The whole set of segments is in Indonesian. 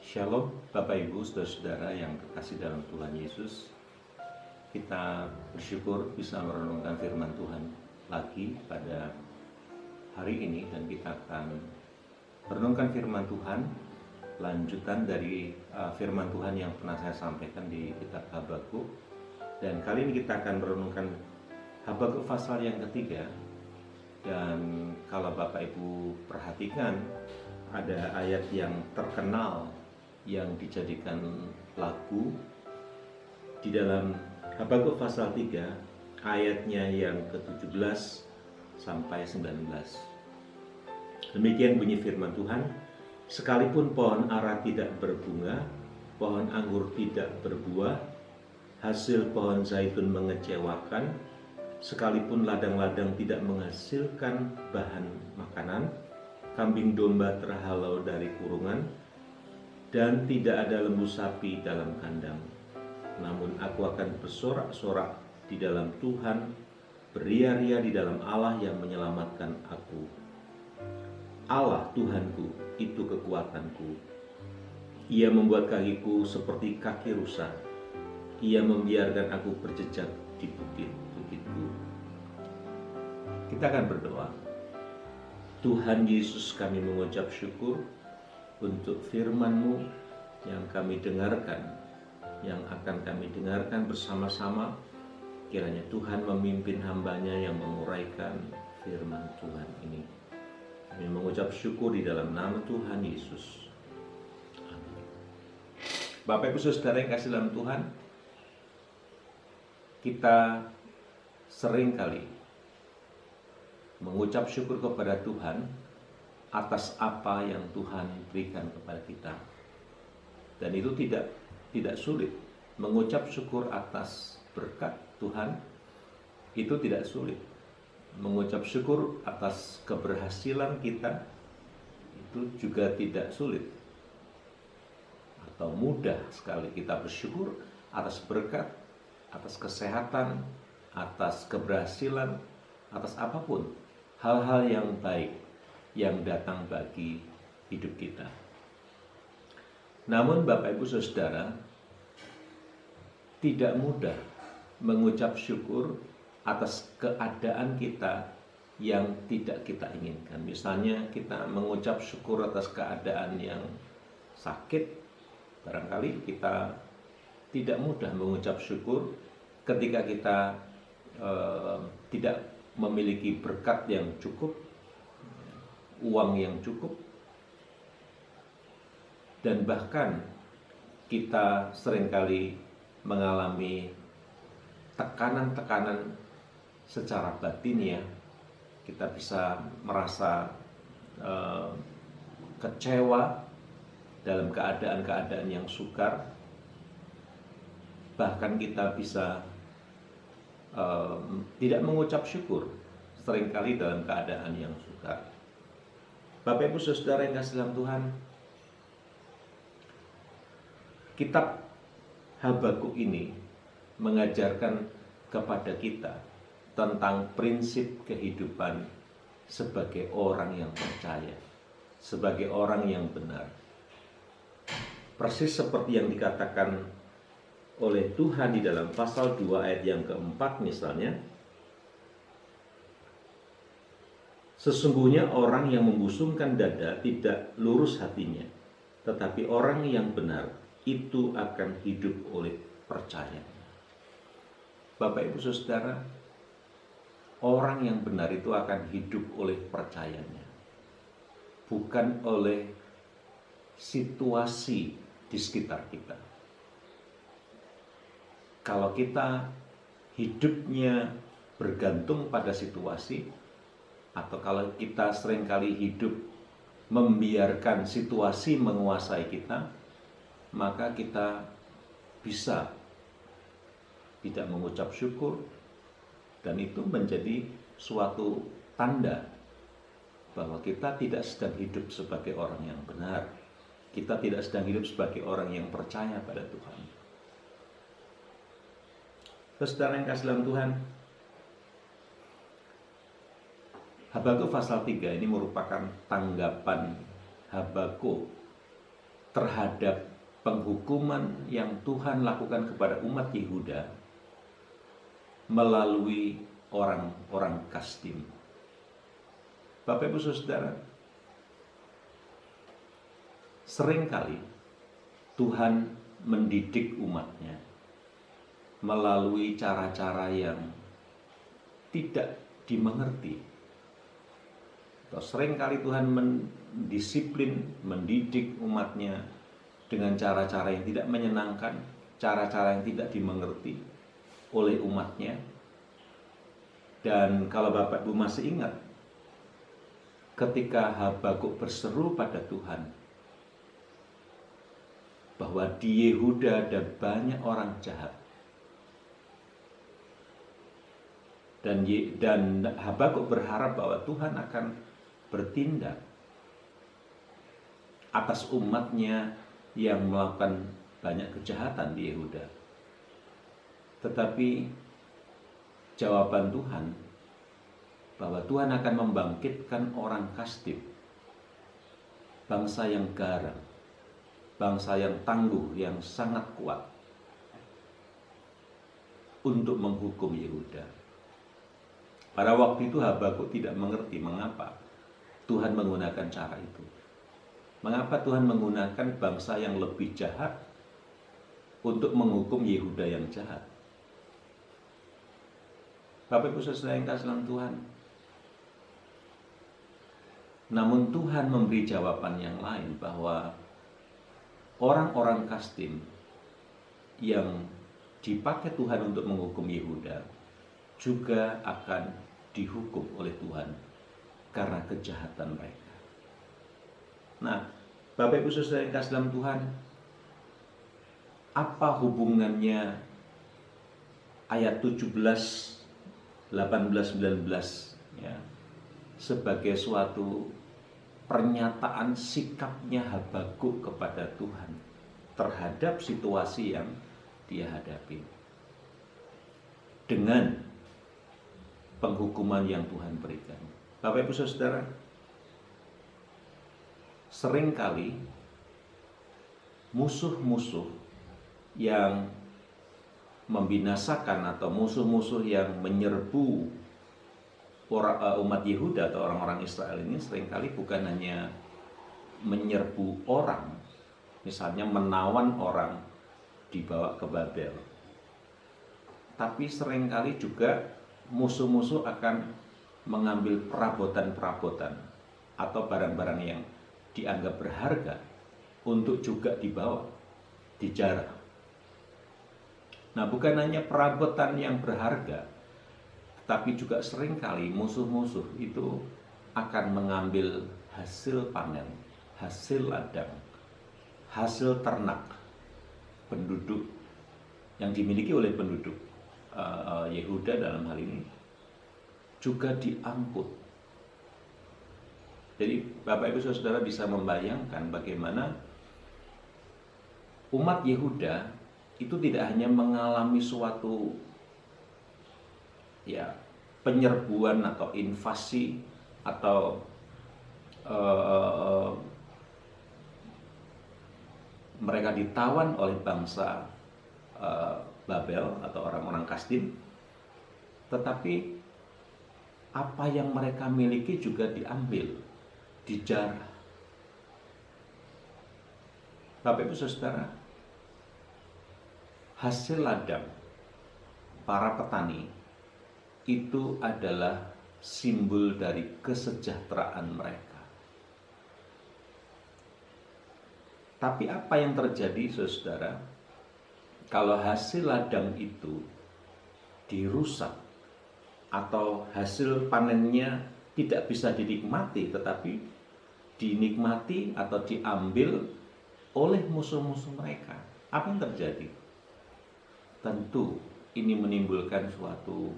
Shalom Bapak Ibu Saudara-saudara yang terkasih dalam Tuhan Yesus. Kita bersyukur bisa merenungkan firman Tuhan lagi pada hari ini, dan kita akan merenungkan firman Tuhan lanjutan dari firman Tuhan yang pernah saya sampaikan di kitab Habakuk. Dan kali ini kita akan merenungkan Habakuk pasal yang ketiga. Dan kalau Bapak Ibu perhatikan, ada ayat yang terkenal yang dijadikan lagu di dalam Habakuk pasal 3, ayatnya yang ke-17 sampai 19. Demikian bunyi firman Tuhan: sekalipun pohon ara tidak berbunga, pohon anggur tidak berbuah, hasil pohon zaitun mengecewakan, sekalipun ladang-ladang tidak menghasilkan bahan makanan, kambing domba terhalau dari kurungan, dan tidak ada lembu sapi dalam kandang. Namun aku akan bersorak-sorak di dalam Tuhan, beria-ria di dalam Allah yang menyelamatkan aku. Allah Tuhanku, itu kekuatanku. Ia membuat kakiku seperti kaki rusa. Ia membiarkan aku berjejak di bukit-bukitku. Kita akan berdoa. Tuhan Yesus, kami mengucap syukur untuk firman-Mu yang kami dengarkan, yang akan kami dengarkan bersama-sama. Kiranya Tuhan memimpin hamba-Nya yang menguraikan firman Tuhan ini. Kami mengucap syukur di dalam nama Tuhan Yesus. Amin. Bapak Ibu Saudara yang kasih dalam Tuhan, kita sering kali mengucap syukur kepada Tuhan atas apa yang Tuhan berikan kepada kita. Dan itu tidak sulit. Mengucap syukur atas berkat Tuhan itu tidak sulit. Mengucap syukur atas keberhasilan kita itu juga tidak sulit. Atau mudah sekali kita bersyukur atas berkat, atas kesehatan, atas keberhasilan, atas apapun hal-hal yang baik yang datang bagi hidup kita. Namun Bapak Ibu Saudara, tidak mudah mengucap syukur atas keadaan kita yang tidak kita inginkan. Misalnya kita mengucap syukur atas keadaan yang sakit, barangkali kita tidak mudah mengucap syukur ketika kita tidak memiliki berkat yang cukup, uang yang cukup, dan bahkan kita seringkali mengalami tekanan-tekanan secara batin ya. Kita bisa merasa kecewa dalam keadaan-keadaan yang sukar. Bahkan kita bisa tidak mengucap syukur seringkali dalam keadaan yang sukar. Bapak Ibu Saudara yang kasih dalam Tuhan, kitab Habakuk ini mengajarkan kepada kita tentang prinsip kehidupan sebagai orang yang percaya, sebagai orang yang benar. Persis seperti yang dikatakan oleh Tuhan di dalam pasal 2 ayat yang keempat misalnya, sesungguhnya orang yang membusungkan dada tidak lurus hatinya, tetapi orang yang benar itu akan hidup oleh percaya. Bapak Ibu Saudara, orang yang benar itu akan hidup oleh percayanya, bukan oleh situasi di sekitar kita. Kalau kita hidupnya bergantung pada situasi, atau kalau kita seringkali hidup membiarkan situasi menguasai kita, maka kita bisa tidak mengucap syukur, dan itu menjadi suatu tanda bahwa kita tidak sedang hidup sebagai orang yang benar. Kita tidak sedang hidup sebagai orang yang percaya pada Tuhan. Saudara yang kasih dalam Tuhan, Habakuk pasal 3 ini merupakan tanggapan Habakuk terhadap penghukuman yang Tuhan lakukan kepada umat Yehuda melalui orang-orang Kasdim. Bapak Ibu Saudara, seringkali Tuhan mendidik umatnya melalui cara-cara yang tidak dimengerti. Atau seringkali Tuhan mendisiplin, mendidik umatnya dengan cara-cara yang tidak menyenangkan, cara-cara yang tidak dimengerti oleh umatnya. Dan kalau Bapak Ibu masih ingat, ketika Habakuk berseru pada Tuhan bahwa di Yehuda ada banyak orang jahat, dan Habakuk berharap bahwa Tuhan akan bertindak atas umatnya yang melakukan banyak kejahatan di Yehuda. Tetapi jawaban Tuhan bahwa Tuhan akan membangkitkan orang Kasdim, bangsa yang garang, bangsa yang tangguh, yang sangat kuat untuk menghukum Yehuda. Pada waktu itu Habakuk tidak mengerti mengapa Tuhan menggunakan cara itu. Mengapa Tuhan menggunakan bangsa yang lebih jahat untuk menghukum Yehuda yang jahat? Bapak Ibu Saudara yang kasih dalam Tuhan, namun Tuhan memberi jawaban yang lain bahwa orang-orang Kasdim yang dipakai Tuhan untuk menghukum Yehuda juga akan dihukum oleh Tuhan karena kejahatan mereka. Nah, Bapak Ibu Saudara yang kasih dalam Tuhan, apa hubungannya ayat 17, 18, 19 ya, sebagai suatu pernyataan sikapnya Habakuk kepada Tuhan terhadap situasi yang dia hadapi dengan penghukuman yang Tuhan berikan? Bapak Ibu Saudara, seringkali musuh-musuh yang membinasakan atau musuh-musuh yang menyerbu umat Yehuda atau orang-orang Israel ini seringkali bukan hanya menyerbu orang, misalnya menawan orang dibawa ke Babel, tapi seringkali juga musuh-musuh akan mengambil perabotan-perabotan atau barang-barang yang dianggap berharga untuk juga dibawa, dijarah. Nah, bukan hanya perabotan yang berharga, tapi juga seringkali musuh-musuh itu akan mengambil hasil panen, hasil ladang, hasil ternak penduduk yang dimiliki oleh penduduk Yehuda dalam hal ini juga diangkut. Jadi Bapak Ibu Saudara bisa membayangkan bagaimana umat Yehuda itu tidak hanya mengalami suatu penyerbuan atau invasi atau mereka ditawan oleh bangsa Babel atau orang-orang Kasdim, tetapi apa yang mereka miliki juga diambil, dijarah. Bapak Ibu Saudara, hasil ladang para petani itu adalah simbol dari kesejahteraan mereka. Tapi apa yang terjadi, saudara, kalau hasil ladang itu dirusak atau hasil panennya tidak bisa dinikmati, tetapi dinikmati atau diambil oleh musuh-musuh mereka, apa yang terjadi? Tentu ini menimbulkan suatu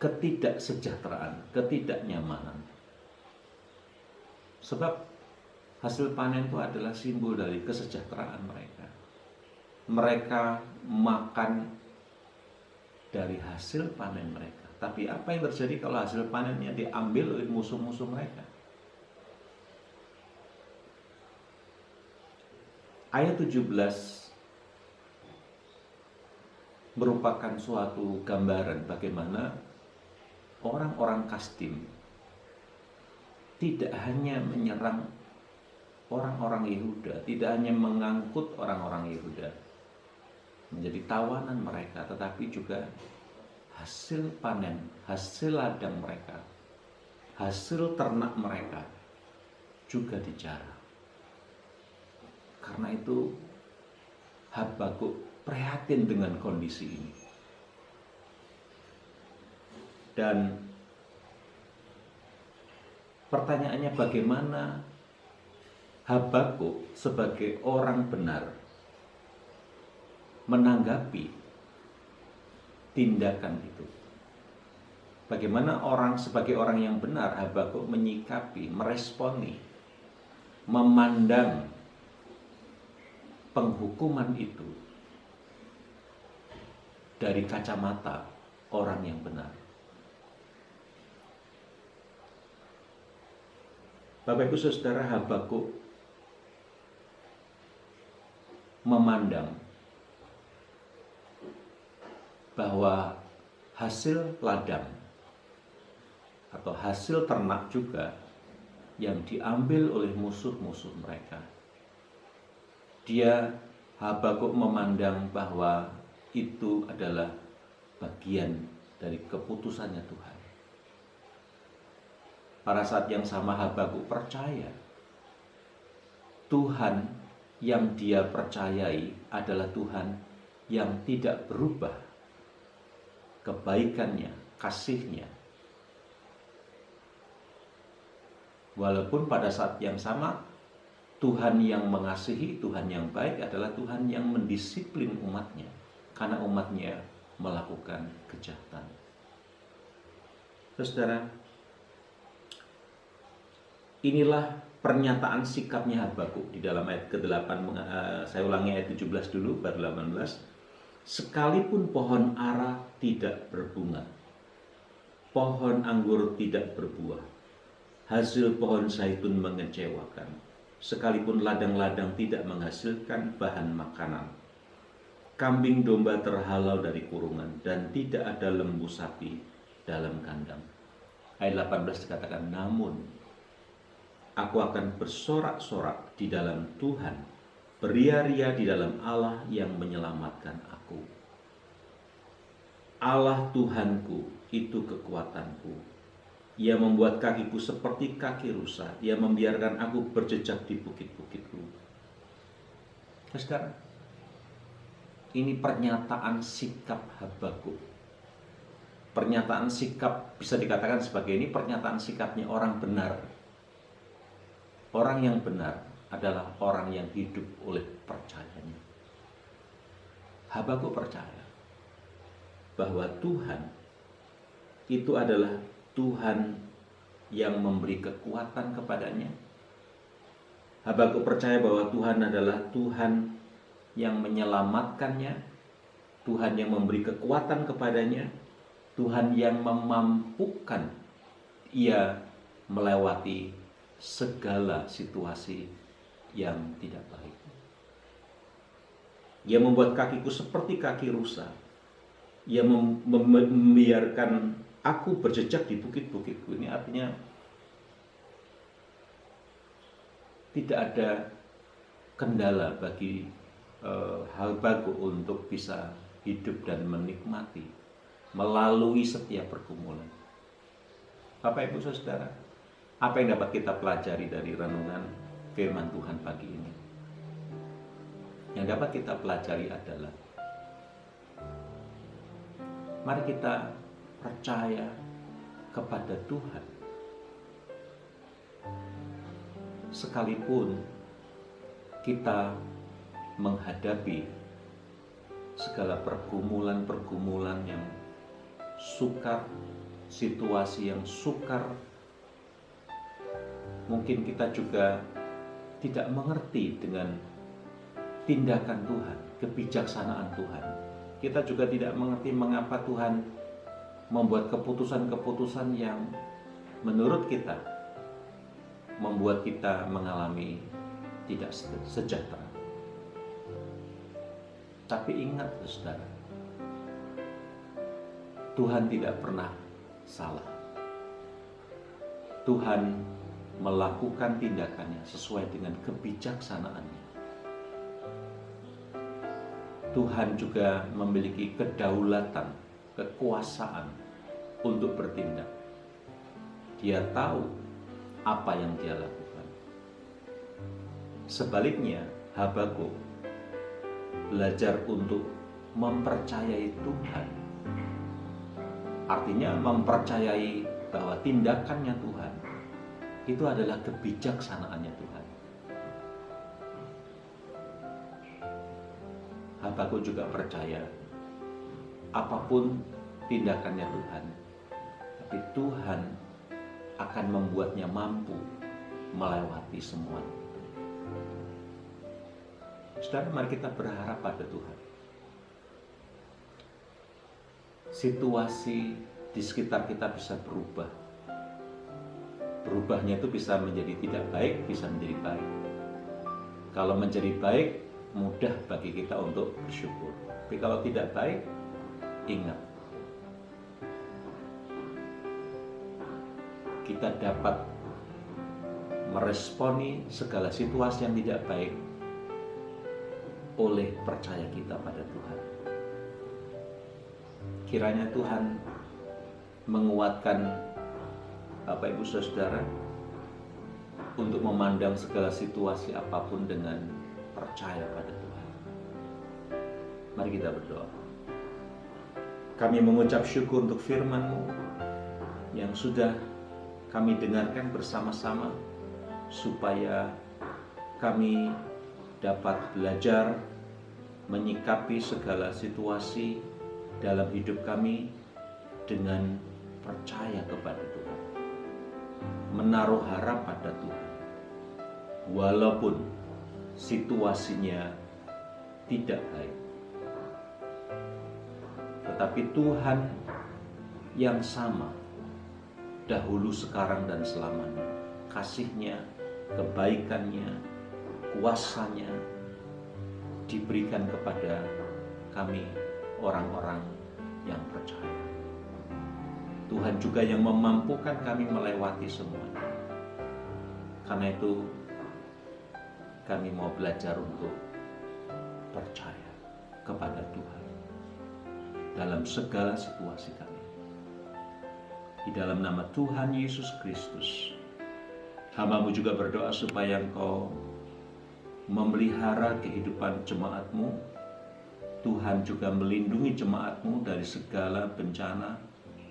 ketidaksejahteraan, ketidaknyamanan. Sebab hasil panen itu adalah simbol dari kesejahteraan mereka. Mereka makan dari hasil panen mereka. Tapi apa yang terjadi kalau hasil panennya diambil oleh musuh-musuh mereka? Ayat 17 merupakan suatu gambaran bagaimana orang-orang Kasdim tidak hanya menyerang orang-orang Yehuda, tidak hanya mengangkut orang-orang Yehuda menjadi tawanan mereka, tetapi juga hasil panen, hasil ladang mereka, hasil ternak mereka juga dijarah. Karena itu Habakuk prihatin dengan kondisi ini. Dan pertanyaannya, bagaimana Habakuk sebagai orang benar menanggapi tindakan itu? Bagaimana sebagai orang yang benar Habakuk menyikapi, meresponi, memandang penghukuman itu dari kacamata orang yang benar? Bapak Ibu Saudara, Habakuk memandang bahwa hasil ladang atau hasil ternak juga yang diambil oleh musuh-musuh mereka. Habakuk memandang bahwa itu adalah bagian dari keputusannya Tuhan. Pada saat yang sama Habakuk percaya Tuhan yang dia percayai adalah Tuhan yang tidak berubah kebaikannya, kasihnya. Walaupun pada saat yang sama Tuhan yang mengasihi, Tuhan yang baik adalah Tuhan yang mendisiplin umatnya karena umatnya melakukan kejahatan. Saudara, inilah pernyataan sikapnya Habakuk di dalam ayat ke-8. Saya ulangi ayat 17 dulu, baru 18. Sekalipun pohon ara tidak berbunga, pohon anggur tidak berbuah, hasil pohon zaitun mengecewakan, sekalipun ladang-ladang tidak menghasilkan bahan makanan, kambing domba terhalau dari kurungan, dan tidak ada lembu sapi dalam kandang. Ayat 18 dikatakan, namun aku akan bersorak-sorak di dalam Tuhan, beria-ria di dalam Allah yang menyelamatkan aku. Allah Tuhanku itu kekuatanku. Ia membuat kakiku seperti kaki rusa. Ia membiarkan aku berjejak di bukit-bukitku. Saudara, ini pernyataan sikap Habakuk. Pernyataan sikap bisa dikatakan sebagai ini pernyataan sikapnya orang benar. Orang yang benar adalah orang yang hidup oleh percayanya. Habakuk percaya bahwa Tuhan itu adalah Tuhan yang memberi kekuatan kepadanya. Habakuk percaya bahwa Tuhan adalah Tuhan yang menyelamatkannya, Tuhan yang memberi kekuatan kepadanya, Tuhan yang memampukan ia melewati segala situasi yang tidak baik. Ia membuat kakiku seperti kaki rusa. Ia membiarkan aku berjejak di bukit-bukitku. Ini artinya tidak ada kendala bagi Habakuk untuk bisa hidup dan menikmati melalui setiap pergumulan. Bapak Ibu Saudara, apa yang dapat kita pelajari dari renungan firman Tuhan pagi ini? Yang dapat kita pelajari adalah mari kita percaya kepada Tuhan. Sekalipun kita menghadapi segala pergumulan-pergumulan yang sukar, situasi yang sukar, mungkin kita juga tidak mengerti dengan tindakan Tuhan, kebijaksanaan Tuhan. Kita juga tidak mengerti mengapa Tuhan membuat keputusan-keputusan yang menurut kita membuat kita mengalami tidak sejahtera. Tapi ingat saudara, Tuhan tidak pernah salah. Tuhan melakukan tindakannya sesuai dengan kebijaksanaannya. Tuhan juga memiliki kedaulatan, kekuasaan untuk bertindak. Dia tahu apa yang dia lakukan. Sebaliknya, Habakuk belajar untuk mempercayai Tuhan. Artinya mempercayai bahwa tindakannya Tuhan itu adalah kebijaksanaannya Tuhan. Habakuk juga percaya apapun tindakannya Tuhan, tapi Tuhan akan membuatnya mampu melewati semuanya. Saudara, mari kita berharap pada Tuhan. Situasi di sekitar kita bisa berubah. Berubahnya itu bisa menjadi tidak baik, bisa menjadi baik. Kalau menjadi baik, mudah bagi kita untuk bersyukur. Tapi kalau tidak baik, ingat, kita dapat meresponi segala situasi yang tidak baik oleh percaya kita pada Tuhan. Kiranya Tuhan menguatkan Bapak Ibu Saudara untuk memandang segala situasi apapun dengan percaya pada Tuhan. Mari kita berdoa. Kami mengucap syukur untuk firman-Mu yang sudah kami dengarkan bersama-sama, supaya kami dapat belajar menyikapi segala situasi dalam hidup kami dengan percaya kepada Tuhan, menaruh harap pada Tuhan, walaupun situasinya tidak baik. Tetapi Tuhan yang sama dahulu, sekarang, dan selamanya, kasih-Nya, kebaikan-Nya, kuasa-Nya diberikan kepada kami orang-orang yang percaya. Tuhan juga yang memampukan kami melewati semuanya. Karena itu kami mau belajar untuk percaya kepada Tuhan dalam segala situasi kami. Di dalam nama Tuhan Yesus Kristus, hamba-Mu juga berdoa supaya Engkau memelihara kehidupan jemaat-Mu. Tuhan juga melindungi jemaat-Mu dari segala bencana,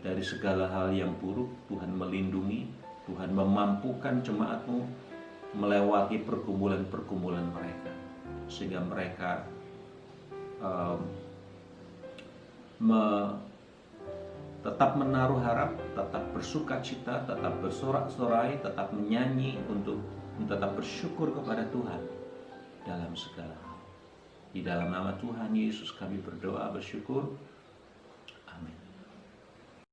dari segala hal yang buruk. Tuhan melindungi, Tuhan memampukan jemaat-Mu melewati pergumulan-pergumulan mereka, sehingga mereka tetap menaruh harap, tetap bersuka cita, tetap bersorak-sorai, tetap menyanyi, untuk tetap bersyukur kepada Tuhan dalam segala hal. Di dalam nama Tuhan Yesus kami berdoa bersyukur.